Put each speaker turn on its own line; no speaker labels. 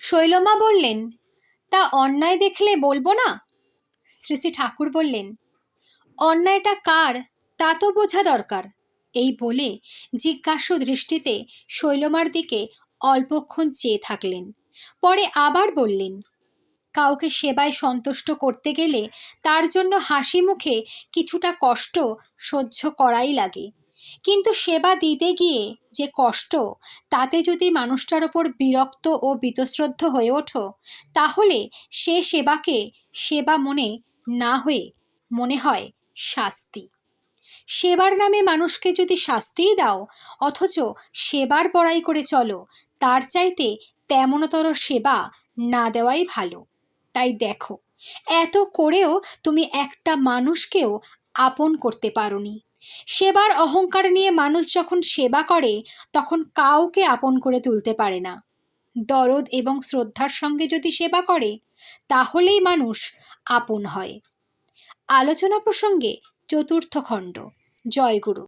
শৈলমা বললেন, তা অন্যায় দেখলে বলবো না? শ্রী শ্রী ঠাকুর বললেন, অন্যায়টা কার তা তো বোঝা দরকার। এই বলে জিজ্ঞাসু দৃষ্টিতে শৈলমার দিকে অল্পক্ষণ চেয়ে থাকলেন। পরে আবার বললেন, কাউকে সেবায় সন্তুষ্ট করতে গেলে তার জন্য হাসি মুখে কিছুটা কষ্ট সহ্য করাই লাগে, কিন্তু সেবা দিতে গিয়ে যে কষ্ট, তাতে যদি মানুষটার ওপর বিরক্ত ও বীতশ্রদ্ধ হয়ে ওঠো, তাহলে সে সেবাকে সেবা মনে না হয়ে মনে হয় শাস্তি। সেবার নামে মানুষকে যদি শাস্তিই দাও, অথচ সেবার বড়াই করে চলো, তার চাইতে তেমনতর সেবা না দেওয়াই ভালো। তাই দেখো, এত করেও তুমি একটা মানুষকেও আপন করতে পারোনি। সেবার অহংকার নিয়ে মানুষ যখন সেবা করে, তখন কাউকে আপন করে তুলতে পারে না। দরদ এবং শ্রদ্ধার সঙ্গে যদি সেবা করে, তাহলেই মানুষ আপন হয়। আলোচনা প্রসঙ্গে চতুর্থ খণ্ড। জয়গুরু।